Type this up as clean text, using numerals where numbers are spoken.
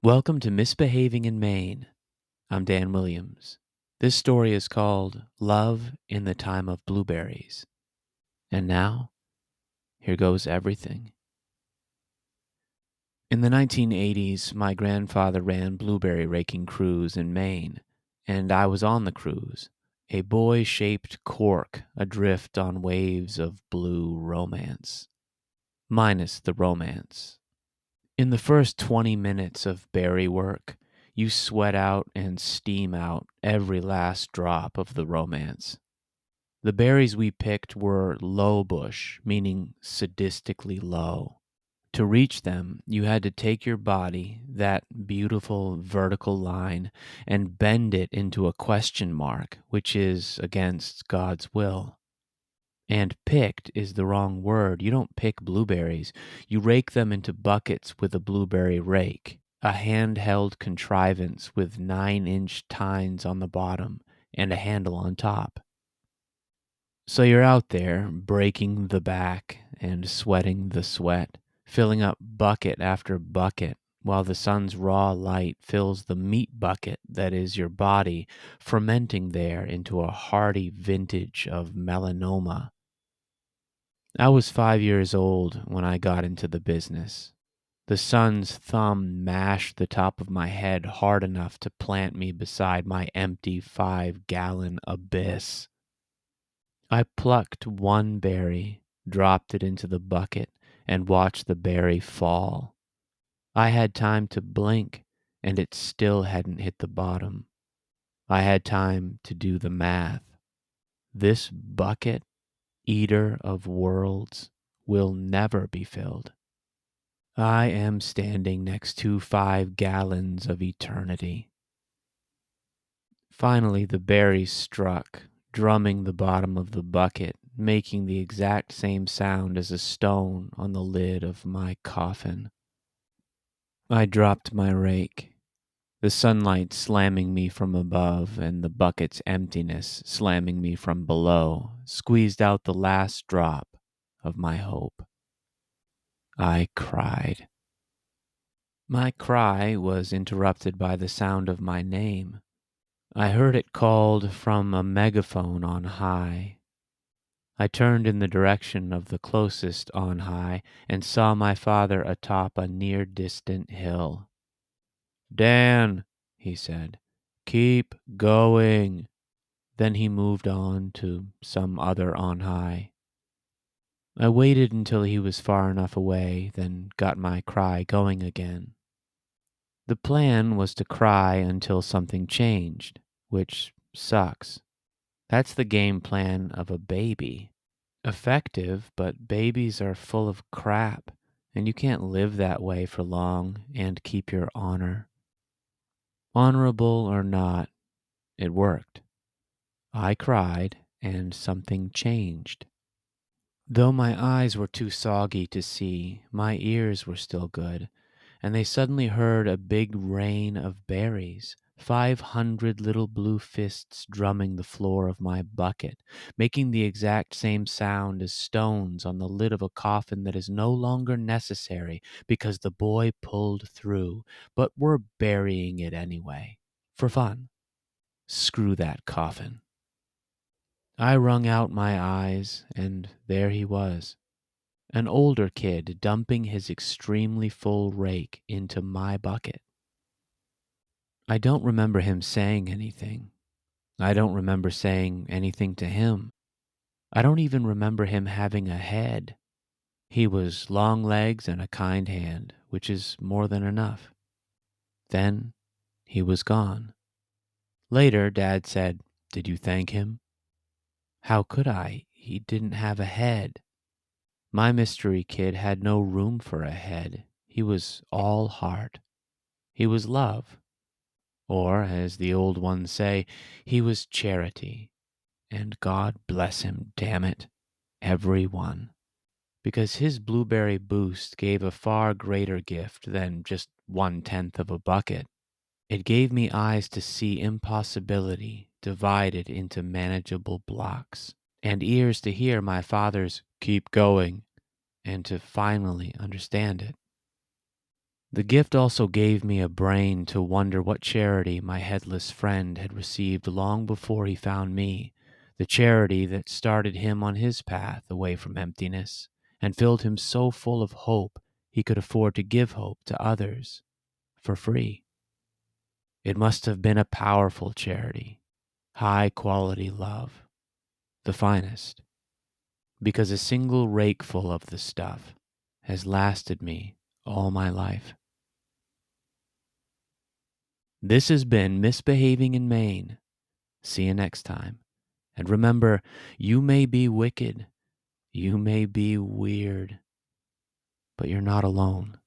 Welcome to Misbehaving in Maine. I'm Dan Williams. This story is called Love in the Time of Blueberries. And now, here goes everything. In the 1980s, my grandfather ran blueberry-raking crews in Maine, and I was on the cruise, a boy-shaped cork adrift on waves of blue romance. Minus the romance. In the first 20 minutes of berry work, you sweat out and steam out every last drop of the romance. The berries we picked were low bush, meaning sadistically low. To reach them, you had to take your body, that beautiful vertical line, and bend it into a question mark, which is against God's will. And picked is the wrong word. You don't pick blueberries. You rake them into buckets with a blueberry rake, a handheld contrivance with 9-inch tines on the bottom and a handle on top. So you're out there breaking the back and sweating the sweat, filling up bucket after bucket while the sun's raw light fills the meat bucket that is your body, fermenting there into a hearty vintage of melanoma. I was 5 years old when I got into the business. The sun's thumb mashed the top of my head hard enough to plant me beside my empty 5-gallon abyss. I plucked one berry, dropped it into the bucket, and watched the berry fall. I had time to blink, and it still hadn't hit the bottom. I had time to do the math. This bucket, eater of worlds, will never be filled. I am standing next to 5 gallons of eternity. Finally, the berries struck, drumming the bottom of the bucket, making the exact same sound as a stone on the lid of my coffin. I dropped my rake, the sunlight slamming me from above and the bucket's emptiness slamming me from below, squeezed out the last drop of my hope. I cried. My cry was interrupted by the sound of my name. I heard it called from a megaphone on high. I turned in the direction of the closest on high and saw my father atop a near-distant hill. "Dan," he said, "keep going." Then he moved on to some other on high. I waited until he was far enough away, then got my cry going again. The plan was to cry until something changed, which sucks. That's the game plan of a baby. Effective, but babies are full of crap, and you can't live that way for long and keep your honor. Honorable or not, it worked. I cried, and something changed. Though my eyes were too soggy to see, my ears were still good, and they suddenly heard a big rain of berries, 500 little blue fists drumming the floor of my bucket, making the exact same sound as stones on the lid of a coffin that is no longer necessary because the boy pulled through, but we're burying it anyway, for fun. Screw that coffin. I wrung out my eyes, and there he was. An older kid dumping his extremely full rake into my bucket. I don't remember him saying anything. I don't remember saying anything to him. I don't even remember him having a head. He was long legs and a kind hand, which is more than enough. Then he was gone. Later, Dad said, "Did you thank him?" How could I? He didn't have a head. My mystery kid had no room for a head. He was all heart. He was love. Or, as the old ones say, he was charity. And God bless him, damn it, every one. Because his blueberry boost gave a far greater gift than just 1/10 of a bucket. It gave me eyes to see impossibility divided into manageable blocks, and ears to hear my father's "keep going," and to finally understand it. The gift also gave me a brain to wonder what charity my headless friend had received long before he found me, the charity that started him on his path away from emptiness and filled him so full of hope he could afford to give hope to others for free. It must have been a powerful charity, high-quality love, the finest, because a single rakeful of the stuff has lasted me all my life. This has been Misbehaving in Maine. See you next time. And remember, you may be wicked, you may be weird, but you're not alone.